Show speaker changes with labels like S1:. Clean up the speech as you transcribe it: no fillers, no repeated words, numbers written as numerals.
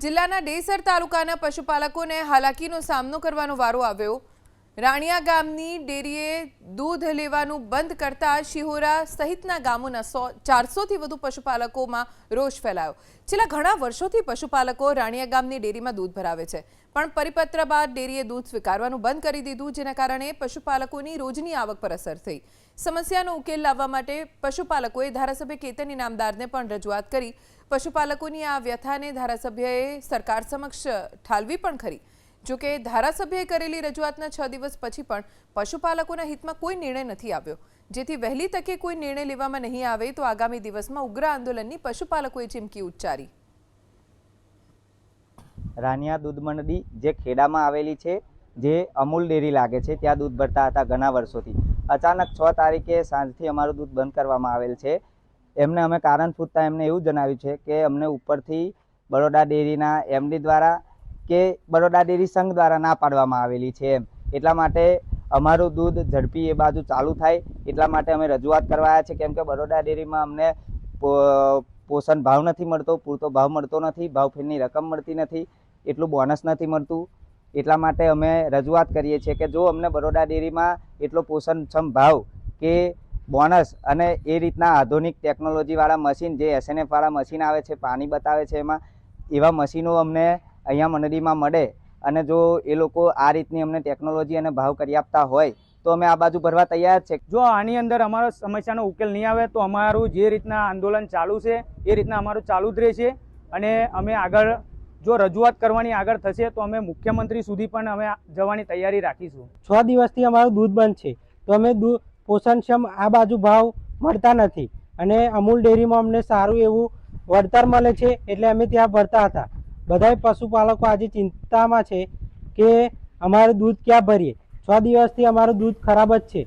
S1: જિલ્લાના ડેસર તાલુકાના પશુપાલકોને હાલાકીનો સામનો કરવાનો વારો આવ્યો। રાણિયા ગામની ડેરીએ દૂધ લેવાનું બંધ કરતા શિહોરા સહિતના ગામોના 400થી વધુ પશુપાલકોમાં રોષ ફેલાયો। છેલ્લા ઘણા વર્ષોથી પશુપાલકો રાણિયા ગામની ડેરીમાં દૂધ ભરાવે છે, પણ પરિપત્ર બાદ ડેરીએ દૂધ સ્વીકારવાનું બંધ કરી દીધું, જેના કારણે પશુપાલકોની રોજની આવક પર અસર થઈ। સમસ્યાનો ઉકેલ લાવવા માટે પશુપાલકોએ ધારાસભ્ય કેતન ઇનામદારને પણ રજૂઆત કરી। પશુપાલકોની આ વ્યથાને ધારાસભ્યએ સરકાર સમક્ષ ઠાલવી પણ ખરી। જો કે ધારાસભ્યએ કરેલી રજૂઆતના 6 દિવસ પછી પણ પશુપાલકોના હિતમાં કોઈ નિર્ણય નથી આવ્યો, જેથી વહેલી તકે કોઈ નિર્ણય લેવામાં નહીં આવે તો આગામી દિવસમાં ઉગ્ર આંદોલનની પશુપાલકોએ ચીમકી ઉચ્ચારી।
S2: રાનિયા દૂધ મંડી જે ખેડામાં આવેલી છે, જે અમૂલ ડેરી લાગે છે, ત્યાં દૂધ ભરતા હતા ઘણા વર્ષોથી। અચાનક 6 તારીખે સાંજથી અમારું દૂધ બંધ કરવામાં આવેલ છે। એમને અમે કારણ પૂછતા એમને એવું જણાવ્યું છે કે અમને ઉપરથી બરોડા ડેરીના એમડી દ્વારા કે બરોડા ડેરી સંઘ દ્વારા ના પાડવામાં આવેલી છે એમ। એટલા માટે અમારું દૂધ ઝડપી એ બાજુ ચાલુ થાય એટલા માટે અમે રજૂઆત કરવા આવ્યા છે, કેમ કે બરોડા ડેરીમાં અમને પોષણ ભાવ નથી મળતો, પૂરતો ભાવ મળતો નથી, ભાવફેરની રકમ મળતી નથી, એટલું બોનસ નથી મળતું। એટલા માટે અમે રજૂઆત કરીએ છીએ કે જો અમને બરોડા ડેરીમાં એટલો પોષણક્ષમ ભાવ કે બોનસ અને એ રીતના આધુનિક ટેકનોલોજીવાળા મશીન, જે SNF વાળા મશીન આવે છે, પાણી બતાવે છે, એમાં એવા મશીનો અમને અહીંયા મંડળીમાં મળે અને જો એ લોકો આ રીતની અમને ટેકનોલોજી અને ભાવ કરી આપતા હોય તો અમે આ બાજુ ભરવા તૈયાર છે।
S3: જો આની અંદર અમારો સમસ્યાનો ઉકેલ નહીં આવે તો અમારું જે રીતના આંદોલન ચાલુ છે એ રીતના અમારું ચાલુ જ રહેશે અને અમે આગળ જો રજૂઆત કરવાની આગળ થશે તો અમે મુખ્યમંત્રી સુધી પણ અમે જવાની તૈયારી રાખીશું।
S4: 6 દિવસથી અમારું દૂધ બંધ છે તો અમે દૂધ પોષણક્ષમ આ બાજુ ભાવ મળતા નથી અને અમૂલ ડેરીમાં અમને સારું એવું વળતર મળે છે, એટલે અમે ત્યાં ભરતા હતા। બધાય પશુપાલકો આજે ચિંતામાં છે કે અમારું દૂધ ક્યાં ભરીએ। 6 દિવસથી અમારું દૂધ ખરાબ જ છે।